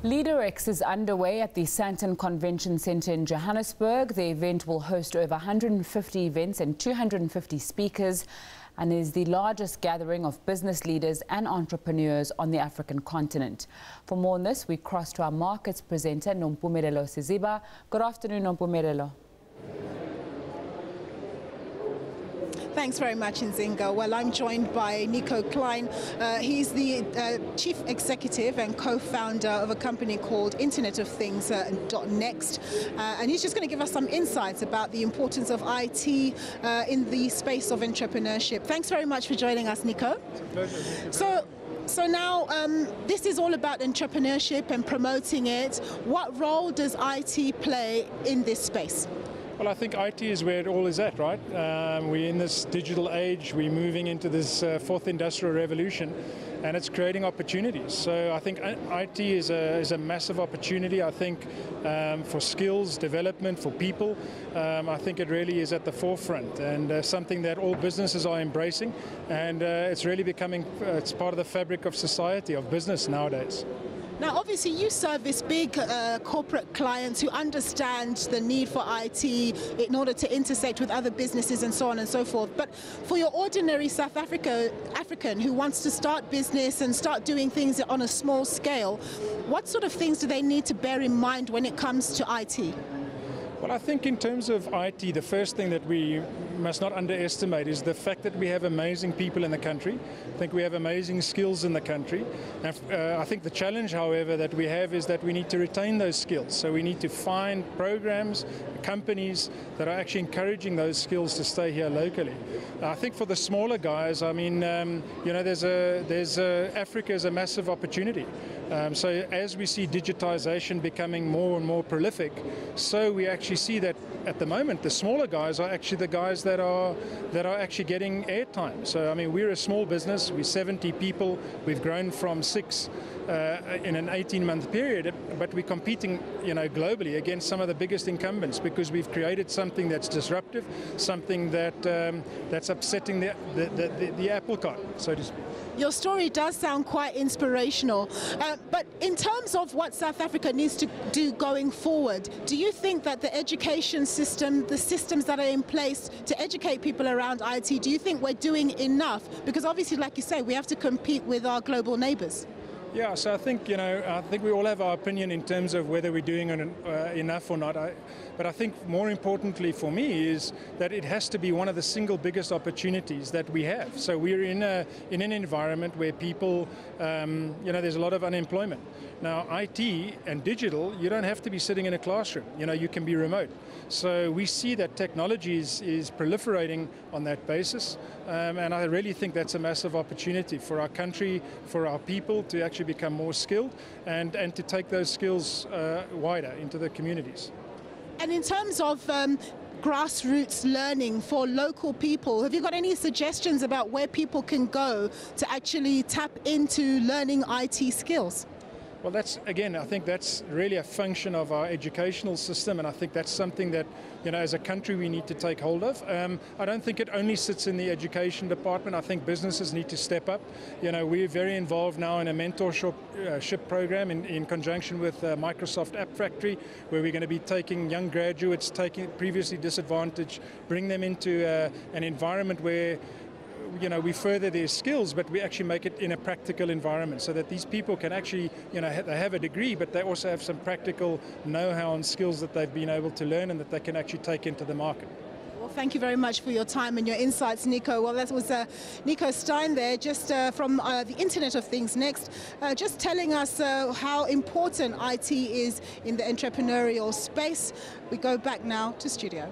Leaderex is underway at the Sandton Convention Centre in Johannesburg. The event will host over 150 events and 250 speakers and is the largest gathering of business leaders and entrepreneurs on the African continent. For more on this, we cross to our markets presenter, Nompumelelo Siziba. Good afternoon, Nompumelelo. Thanks very much, Nzinga. Well, I'm joined by Nico Klein. He's the chief executive and co-founder of a company called Internet of Things .next. And he's just going to give us some insights about the importance of IT in the space of entrepreneurship. Thanks very much for joining us, Nico. It's a pleasure. So now this is all about entrepreneurship and promoting it. What role does IT play in this space? Well, I think IT is where it all is at, right? We're in this digital age, we're moving into this fourth industrial revolution, and it's creating opportunities. So I think IT is a massive opportunity, I think, for skills development, for people. I think it really is at the forefront and something that all businesses are embracing, and it's really becoming, it's part of the fabric of society, of business nowadays. Now, obviously, you service big corporate clients who understand the need for IT in order to intersect with other businesses and so on and so forth. But for your ordinary South African who wants to start business and start doing things on a small scale, what sort of things do they need to bear in mind when it comes to IT? Well, I think in terms of IT, the first thing that we must not underestimate is the fact that we have amazing people in the country. I think we have amazing skills in the country. And I think the challenge, however, that we have is that we need to retain those skills. So we need to find programs, companies that are actually encouraging those skills to stay here locally. I think for the smaller guys, I mean, you know, Africa is a massive opportunity. So as we see digitization becoming more and more prolific, so we actually see that at the moment the smaller guys are actually the guys that are actually getting airtime. So I mean, we're a small business, we're 70 people, we've grown from 6 in an 18-month period, but we're competing, you know, globally against some of the biggest incumbents because we've created something that's disruptive, something that's upsetting the apple cart, so to speak. Your story does sound quite inspirational, but in terms of what South Africa needs to do going forward, do you think that the education system, the systems that are in place to educate people around IT, do you think we're doing enough? Because obviously, like you say, we have to compete with our global neighbors. Yeah, so I think, you know, I think we all have our opinion in terms of whether we're doing enough or not. But I think more importantly for me is that it has to be one of the single biggest opportunities that we have. So we're in an environment where people, you know, there's a lot of unemployment. Now, IT and digital, you don't have to be sitting in a classroom. You know, you can be remote. So we see that technology is proliferating on that basis, and I really think that's a massive opportunity for our country, for our people to actually become more skilled and to take those skills wider into the communities. And in terms of grassroots learning for local people, have you got any suggestions about where people can go to actually tap into learning IT skills? Well, I think that's really a function of our educational system, and I think that's something that, you know, as a country we need to take hold of. I don't think it only sits in the education department. I think businesses need to step up. You know, we're very involved now in a mentorship program in conjunction with Microsoft App Factory, where we're going to be taking young graduates, taking previously disadvantaged, bring them into an environment where, you know, we further their skills, but we actually make it in a practical environment so that these people can actually, you know, they have a degree, but they also have some practical know-how and skills that they've been able to learn and that they can actually take into the market. Well, thank you very much for your time and your insights, Nico. Well, that was Nico Stein there, just from the Internet of Things Next, just telling us how important IT is in the entrepreneurial space. We go back now to studio.